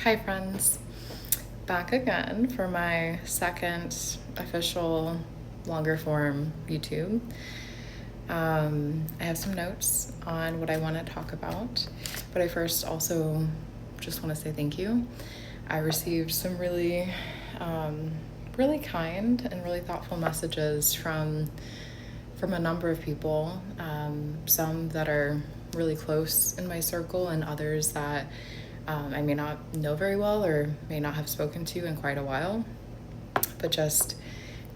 Hi friends, back again for my second official longer form YouTube. I have some notes on what I want to talk about, but I first also just want to say thank you. I received some really kind and really thoughtful messages from a number of people, some that are really close in my circle and others that I may not know very well or may not have spoken to in quite a while, but just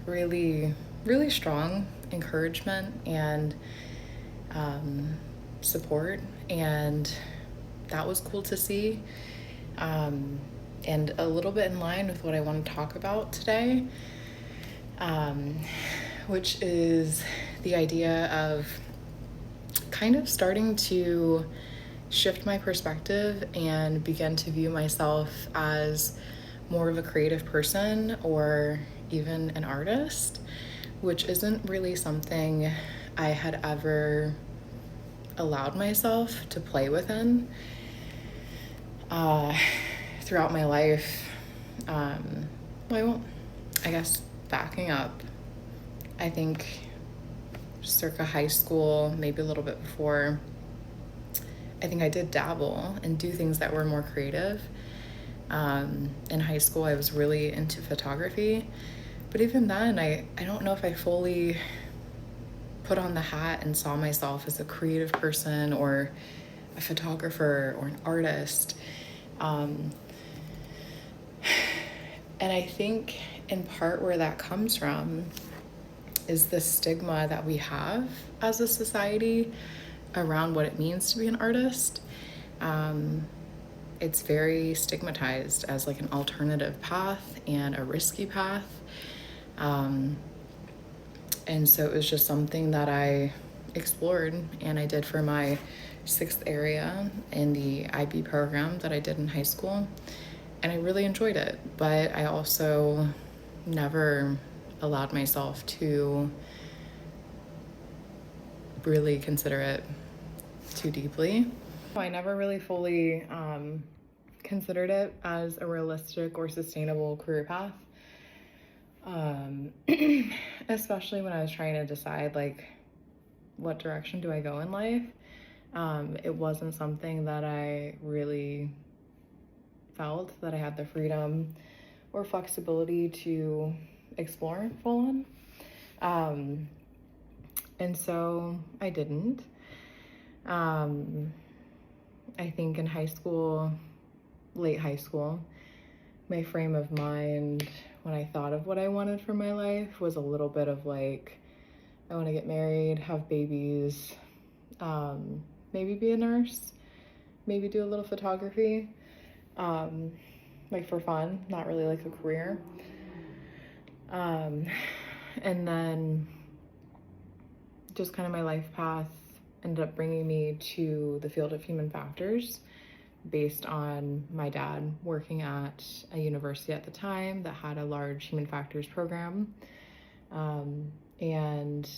really, really strong encouragement and support. And that was cool to see. And a little bit in line with what I want to talk about today, which is the idea of kind of starting to shift my perspective and begin to view myself as more of a creative person or even an artist, which isn't really something I had ever allowed myself to play within throughout my life. I guess backing up, I think circa high school, maybe a little bit before, I think I did dabble and do things that were more creative. In high school, I was really into photography, but even then, I don't know if I fully put on the hat and saw myself as a creative person or a photographer or an artist. And I think in part where that comes from is the stigma that we have as a society around what it means to be an artist. It's very stigmatized as like an alternative path and a risky path. And so it was just something that I explored, and I did for my 6th area in the IB program that I did in high school. And I really enjoyed it, but I also never allowed myself to really consider it too deeply. I never really fully considered it as a realistic or sustainable career path, especially when I was trying to decide like what direction do I go in life. It wasn't something that I really felt that I had the freedom or flexibility to explore full on. And so I didn't. I think in high school, late high school, my frame of mind when I thought of what I wanted for my life was a little bit of like, I want to get married, have babies, maybe be a nurse, maybe do a little photography, like for fun, not really like a career. And then just kind of my life path ended up bringing me to the field of human factors based on my dad working at a university at the time that had a large human factors program. And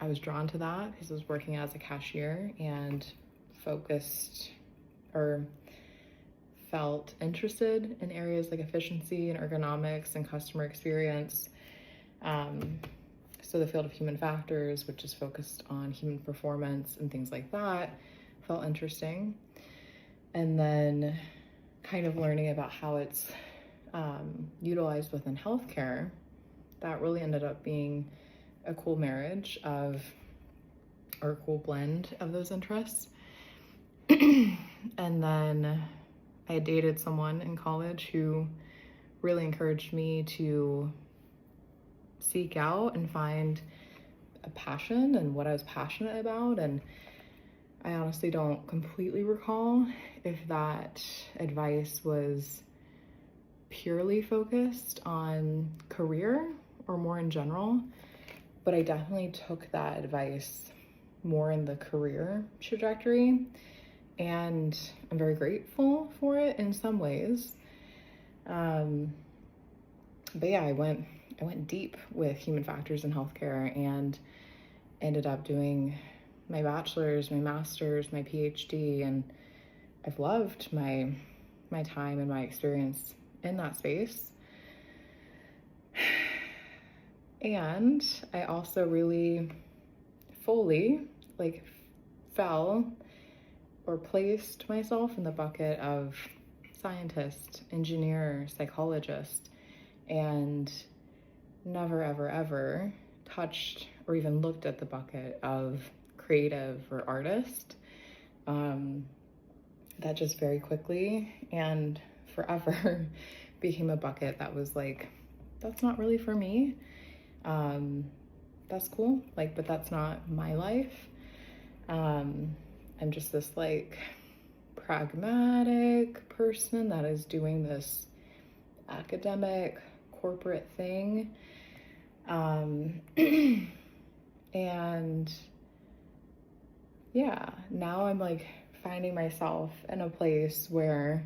I was drawn to that because I was working as a cashier and focused or felt interested in areas like efficiency and ergonomics and customer experience. So the field of human factors, which is focused on human performance and things like that, felt interesting. And then kind of learning about how it's utilized within healthcare, that really ended up being a cool marriage of, or a cool blend of those interests. And then I dated someone in college who really encouraged me to seek out and find a passion and what I was passionate about. And I honestly don't completely recall if that advice was purely focused on career or more in general, but I definitely took that advice more in the career trajectory, and I'm very grateful for it in some ways. But yeah, I went deep with human factors in healthcare and ended up doing my bachelor's, my master's, my PhD, and I've loved my my time and my experience in that space. And I also really fully fell or placed myself in the bucket of scientist, engineer, psychologist, and never, ever, ever touched or even looked at the bucket of creative or artist. That just very quickly and forever became a bucket that was like, that's not really for me. That's cool, but that's not my life. I'm just this pragmatic person that is doing this academic corporate thing. And yeah, now I'm finding myself in a place where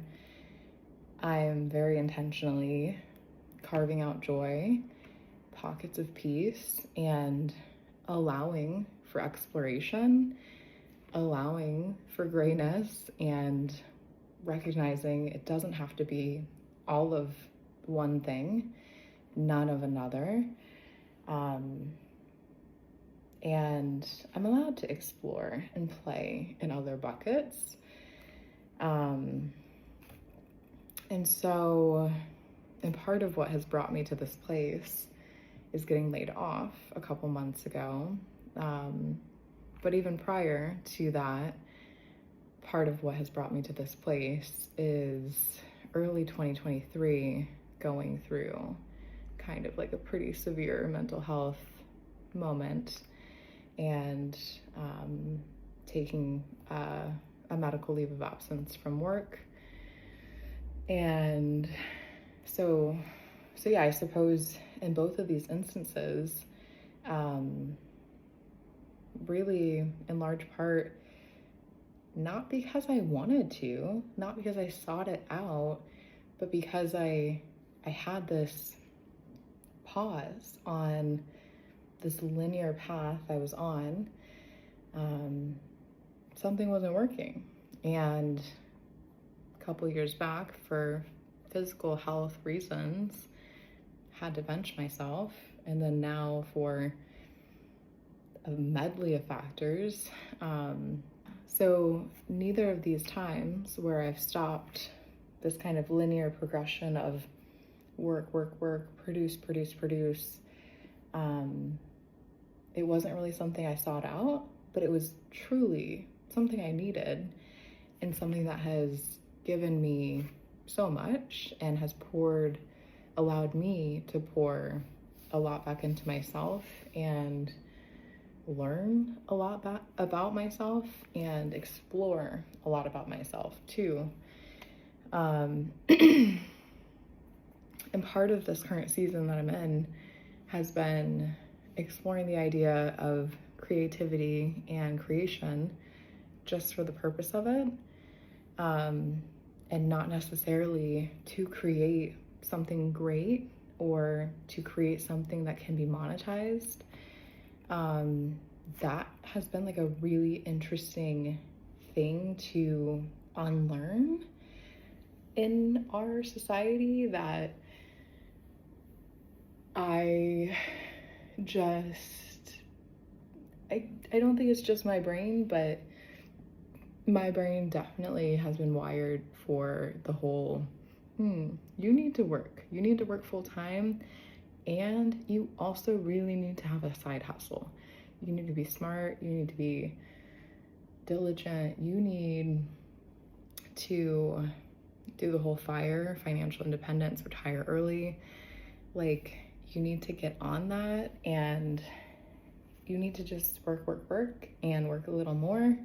I'm very intentionally carving out joy, pockets of peace, and allowing for exploration, allowing for grayness, and recognizing it doesn't have to be all of one thing, none of another. And I'm allowed to explore and play in other buckets. And part of what has brought me to this place is getting laid off a couple months ago. But even prior to that, part of what has brought me to this place is early 2023 going through kind of a pretty severe mental health moment and taking a medical leave of absence from work. And so yeah, I suppose in both of these instances, really in large part, not because I wanted to, not because I sought it out, but because I had this pause on this linear path I was on. Something wasn't working. And a couple years back, for physical health reasons, had to bench myself. And then now for a medley of factors. So neither of these times where I've stopped this kind of linear progression of work, produce, it wasn't really something I sought out, but it was truly something I needed and something that has given me so much and has allowed me to pour a lot back into myself and learn a lot about myself and explore a lot about myself too. And part of this current season that I'm in has been exploring the idea of creativity and creation just for the purpose of it, and not necessarily to create something great or to create something that can be monetized. That has been a really interesting thing to unlearn in our society, that I don't think it's just my brain, but my brain definitely has been wired for the whole, you need to work full time, and you also really need to have a side hustle. You need to be smart, you need to be diligent, you need to do the whole financial independence, retire early. You need to get on that, and you need to just work and work a little more.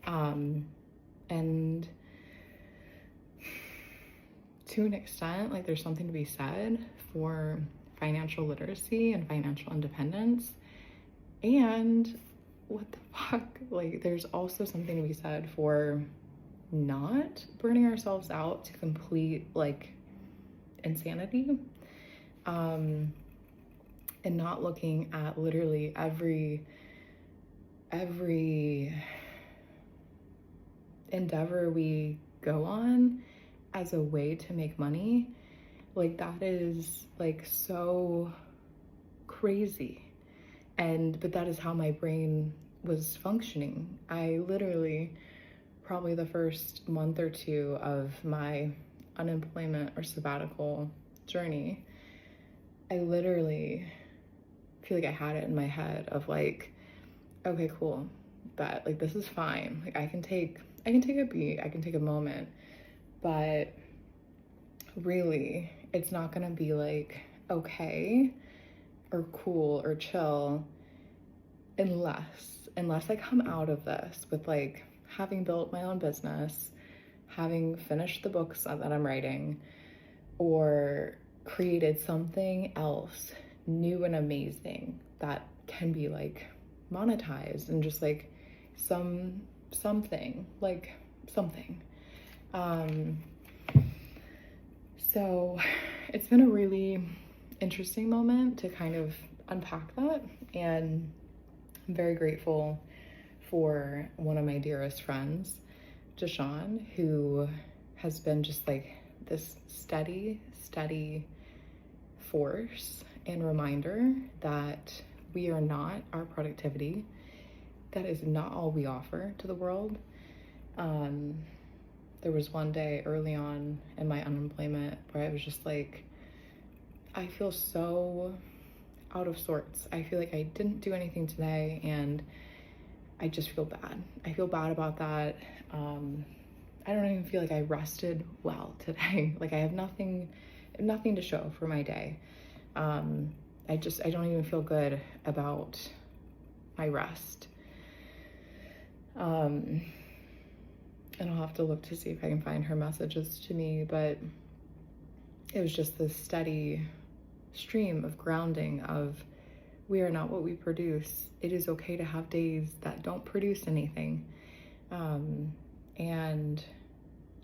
And to an extent, there's something to be said for financial literacy and financial independence. And what the fuck? There's also something to be said for not burning ourselves out to complete insanity. And not looking at literally every endeavor we go on as a way to make money, like that is like so crazy. But that is how my brain was functioning. I literally, probably the first month or two of my unemployment or sabbatical journey, I literally feel like I had it in my head of like, okay, cool, but like this is fine. Like I can take a beat, I can take a moment, but really it's not gonna be like okay or cool or chill unless I come out of this with like having built my own business, having finished the books that I'm writing, or created something else new and amazing that can be like monetized and just like something. So it's been a really interesting moment to kind of unpack that, and I'm very grateful for one of my dearest friends, Deshawn, who has been just like this steady force and reminder that we are not our productivity. That is not all we offer to the world. There was one day early on in my unemployment where I was just like, I feel so out of sorts. I feel like I didn't do anything today, and I just feel bad. I feel bad about that. I don't even feel like I rested well today. Like I have nothing to show for my day. I don't even feel good about my rest. And I'll have to look to see if I can find her messages to me, but it was just this steady stream of grounding of, we are not what we produce. It is okay to have days that don't produce anything. And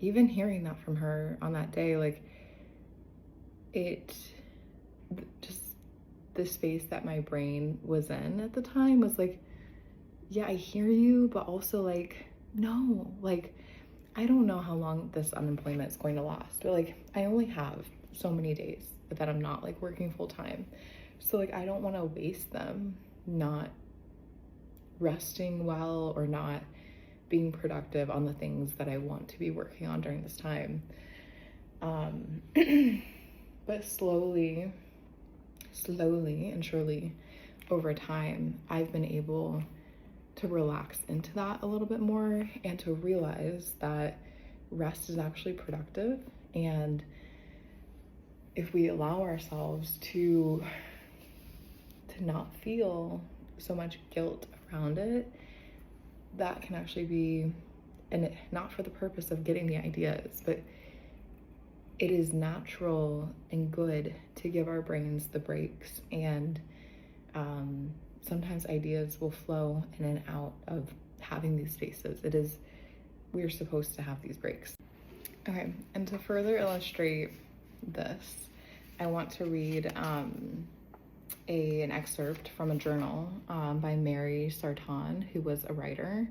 even hearing that from her on that day, like just the space that my brain was in at the time was like, yeah, I hear you, but also like, no, like, I don't know how long this unemployment is going to last, but like, I only have so many days that I'm not like working full time. So like, I don't want to waste them not resting well or not being productive on the things that I want to be working on during this time. But slowly and surely over time, I've been able to relax into that a little bit more and to realize that rest is actually productive. And if we allow ourselves to not feel so much guilt around it, that can actually be, and not for the purpose of getting the ideas, but it is natural and good to give our brains the breaks. And sometimes ideas will flow in and out of having these spaces. We're supposed to have these breaks. Okay, and to further illustrate this, I want to read an excerpt from a journal by Mary Sarton, who was a writer.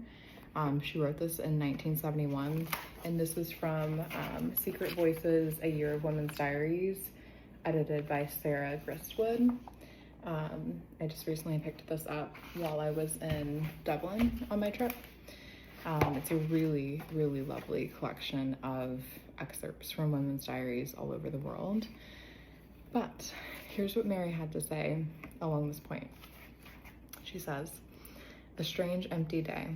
She wrote this in 1971, and this was from Secret Voices, A Year of Women's Diaries, edited by Sarah Gristwood. I just recently picked this up while I was in Dublin on my trip. It's a really, really lovely collection of excerpts from women's diaries all over the world. But here's what Mary had to say along this point. She says, "A strange, empty day.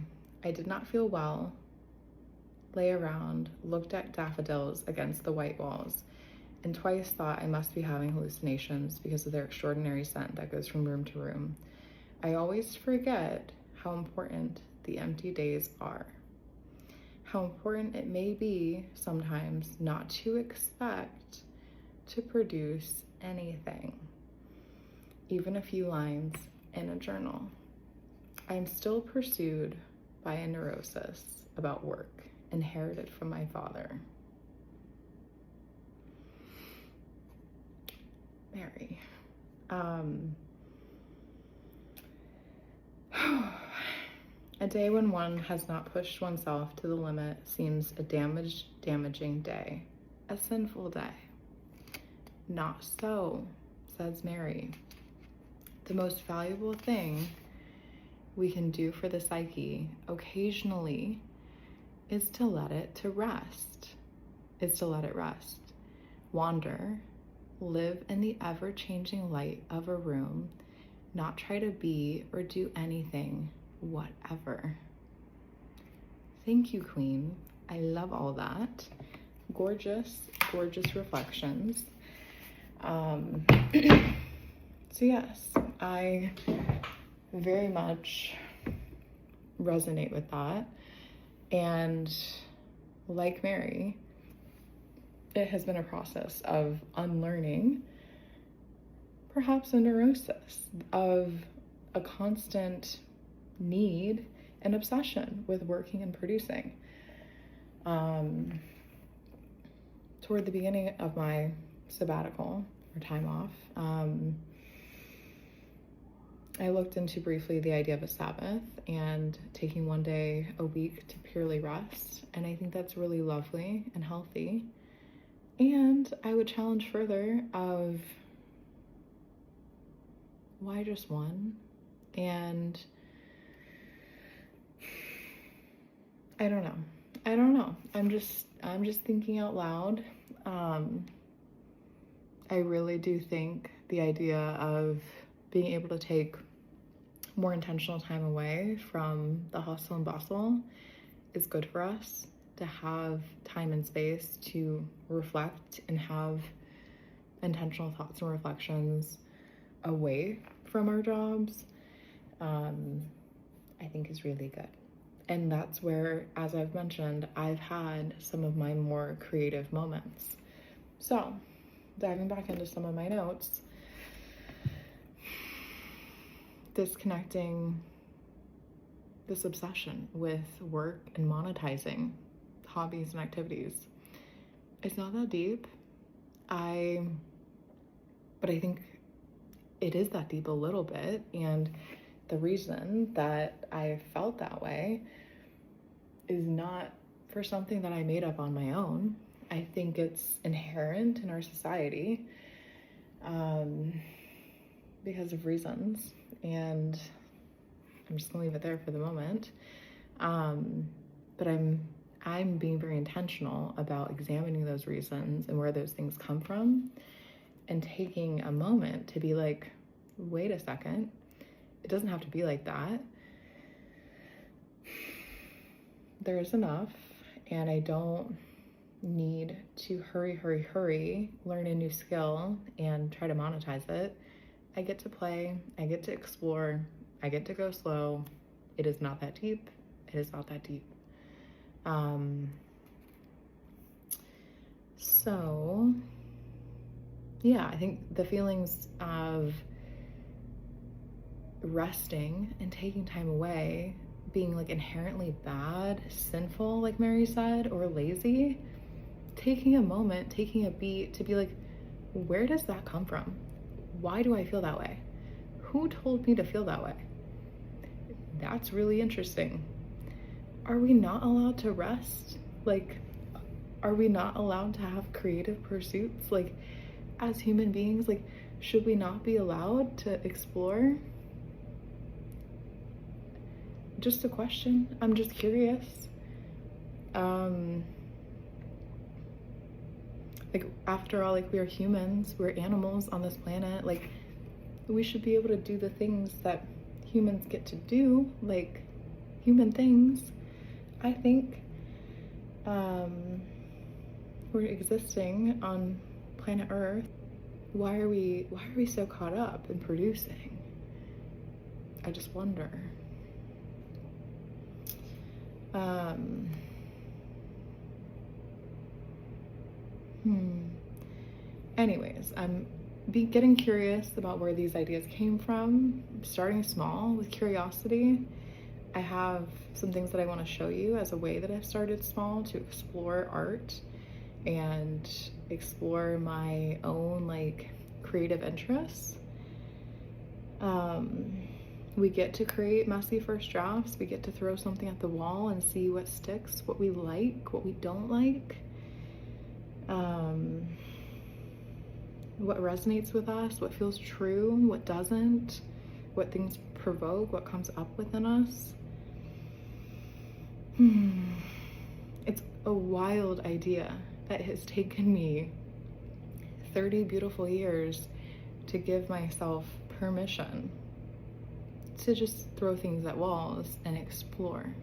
I did not feel well, lay around, looked at daffodils against the white walls, and twice thought I must be having hallucinations because of their extraordinary scent that goes from room to room. I always forget how important the empty days are. How important it may be sometimes not to expect to produce anything, even a few lines in a journal. I am still pursued by a neurosis about work inherited from my father." Mary. A day when one has not pushed oneself to the limit seems a damaging day. a sinful day. Not so, says Mary. The most valuable thing we can do for the psyche occasionally is to let it rest. Wander, live in the ever-changing light of a room, not try to be or do anything, whatever. Thank you, Queen. I love all that. Gorgeous, gorgeous reflections. So yes, I very much resonate with that. And like Mary, it has been a process of unlearning perhaps a neurosis of a constant need and obsession with working and producing. Toward the beginning of my sabbatical or time off, I looked into briefly the idea of a Sabbath and taking one day a week to purely rest. And I think that's really lovely and healthy. And I would challenge further of why just one? And I don't know. I'm just thinking out loud. I really do think the idea of being able to take more intentional time away from the hustle and bustle is good for us, to have time and space to reflect and have intentional thoughts and reflections away from our jobs, I think is really good. And that's where, as I've mentioned, I've had some of my more creative moments. So, diving back into some of my notes, disconnecting this obsession with work and monetizing hobbies and activities. It's not that deep. But I think it is that deep a little bit. And the reason that I felt that way is not for something that I made up on my own. I think it's inherent in our society because of reasons. And I'm just gonna leave it there for the moment. But I'm being very intentional about examining those reasons and where those things come from, and taking a moment to be like, wait a second, it doesn't have to be like that. There is enough, and I don't need to hurry, learn a new skill and try to monetize it. I get to play, I get to explore, I get to go slow. It is not that deep. So yeah, I think the feelings of resting and taking time away being like inherently bad, sinful, like Mary said, or lazy, taking a moment, taking a beat to be like, where does that come from? Why do I feel that way? Who told me to feel that way? That's really interesting. Are we not allowed to rest? Like, are we not allowed to have creative pursuits? Like, as human beings, like, should we not be allowed to explore? Just a question. I'm just curious. Like, after all, like, we are humans, we're animals on this planet. Like, we should be able to do the things that humans get to do, like human things. I think we're existing on planet Earth. Why are we so caught up in producing? I just wonder. Anyways, I'm getting curious about where these ideas came from, starting small with curiosity. I have some things that I want to show you as a way that I've started small to explore art and explore my own like creative interests. We get to create messy first drafts. We get to throw something at the wall and see what sticks, what we like, what we don't like. what resonates with us, what feels true, what doesn't, what things provoke, what comes up within us. It's a wild idea that has taken me 30 beautiful years to give myself permission to just throw things at walls and explore.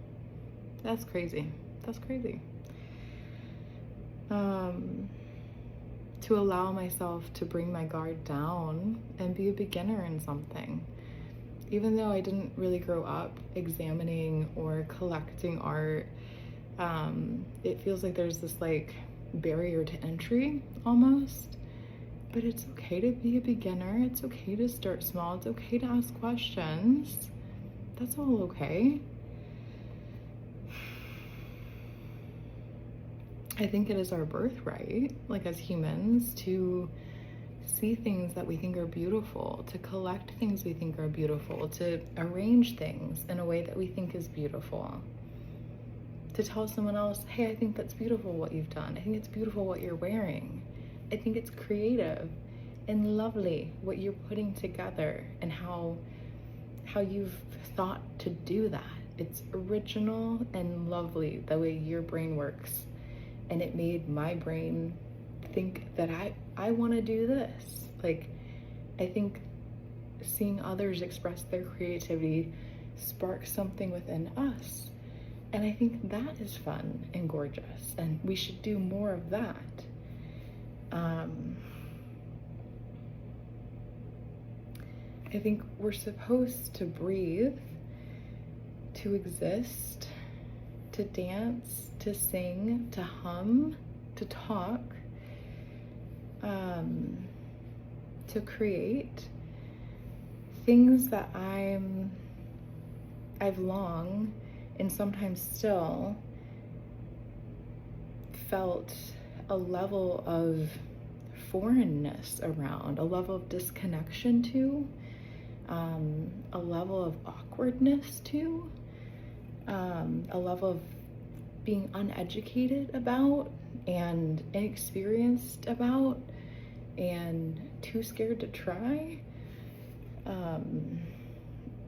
That's crazy. That's crazy. To allow myself to bring my guard down and be a beginner in something. Even though I didn't really grow up examining or collecting art, it feels like there's this like barrier to entry almost. But it's okay to be a beginner. It's okay to start small. It's okay to ask questions. That's all okay. I think it is our birthright, like as humans, to see things that we think are beautiful, to collect things we think are beautiful, to arrange things in a way that we think is beautiful, to tell someone else, hey, I think that's beautiful what you've done. I think it's beautiful what you're wearing. I think it's creative and lovely what you're putting together and how you've thought to do that. It's original and lovely the way your brain works. And it made my brain think that I want to do this. Like, I think seeing others express their creativity sparks something within us. And I think that is fun and gorgeous. And we should do more of that. I think we're supposed to breathe, to exist, to dance, to sing, to hum, to talk, to create things that I've long and sometimes still felt a level of foreignness around, a level of disconnection to, a level of awkwardness to, a level of being uneducated about and inexperienced about and too scared to try.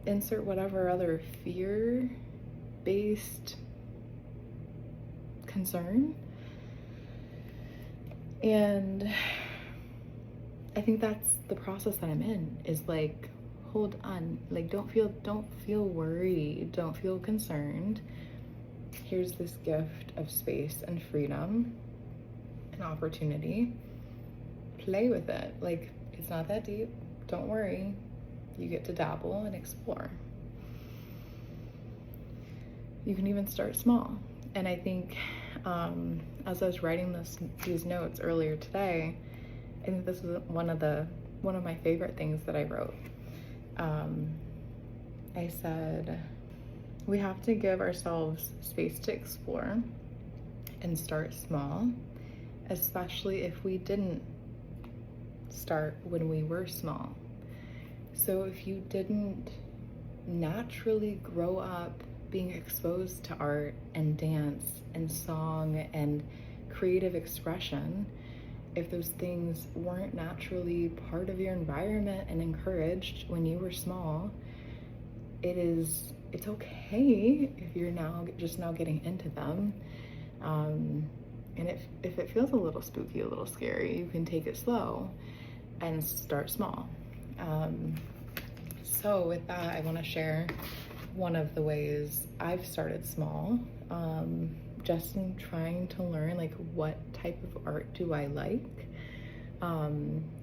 Insert whatever other fear-based concern. And I think that's the process that I'm in, is like, hold on, like don't feel worried, don't feel concerned. Here's this gift of space and freedom and opportunity. Play with it. Like, it's not that deep. Don't worry. You get to dabble and explore. You can even start small. And I think as I was writing these notes earlier today, I think this was one of my favorite things that I wrote. I said, we have to give ourselves space to explore and start small, especially if we didn't start when we were small. So if you didn't naturally grow up being exposed to art and dance and song and creative expression, if those things weren't naturally part of your environment and encouraged when you were small, it's okay if you're just now getting into them. And if it feels a little spooky, a little scary, you can take it slow and start small. So with that, I want to share one of the ways I've started small, just in trying to learn like what type of art do I like.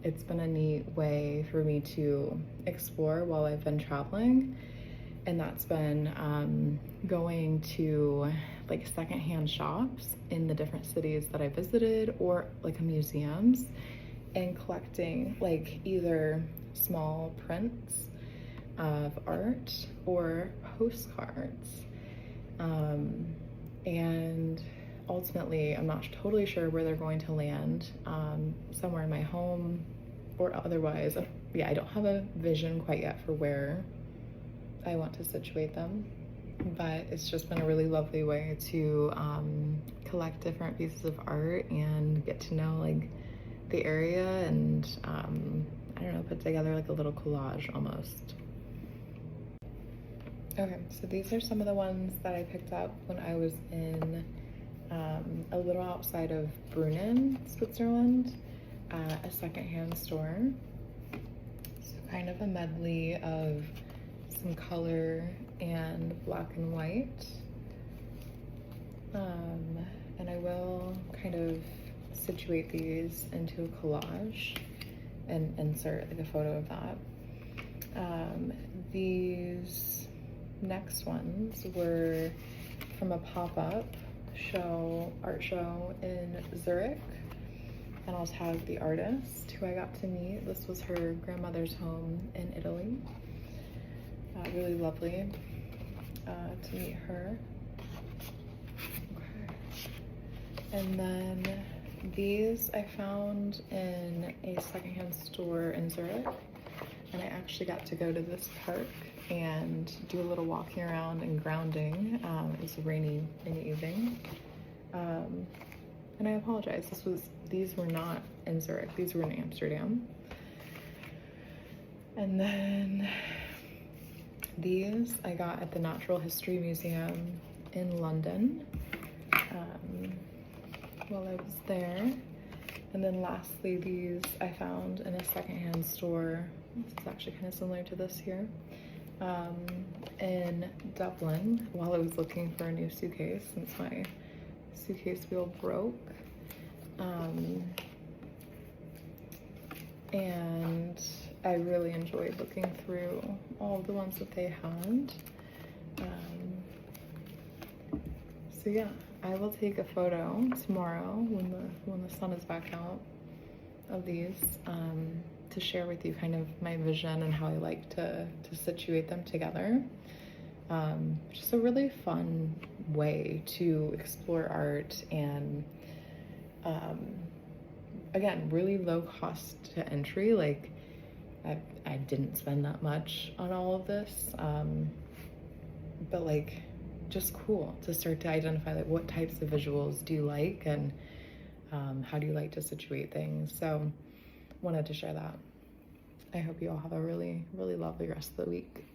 It's been a neat way for me to explore while I've been traveling, and that's been going to like secondhand shops in the different cities that I visited, or like museums, and collecting like either small prints of art or postcards. And ultimately, I'm not totally sure where they're going to land, somewhere in my home or otherwise. Yeah, I don't have a vision quite yet for where I want to situate them, but it's just been a really lovely way to collect different pieces of art and get to know like the area and I don't know, put together like a little collage almost. Okay, so these are some of the ones that I picked up when I was in a little outside of Brunnen, Switzerland, a secondhand store. So kind of a medley of some color and black and white. And I will kind of situate these into a collage and insert like a photo of that. These next ones were from a pop-up art show in Zurich, and I'll tag the artist who I got to meet. This was her grandmother's home in Italy. Really lovely to meet her. Okay. And then these I found in a secondhand store in Zurich, and I actually got to go to this park and do a little walking around and grounding. It was a rainy evening. And I apologize, these were not in Zurich, these were in Amsterdam. And then these I got at the Natural History Museum in London while I was there. And then lastly, these I found in a secondhand store. This is actually kind of similar to this here. In Dublin, while I was looking for a new suitcase since my suitcase wheel broke. And I really enjoyed looking through all of the ones that they had. So yeah, I will take a photo tomorrow when the sun is back out of these to share with you kind of my vision and how I like to situate them together. Just a really fun way to explore art, and again, really low cost to entry. Like I didn't spend that much on all of this, but like just cool to start to identify like what types of visuals do you like, and how do you like to situate things. So wanted to share that. I hope you all have a really, really lovely rest of the week.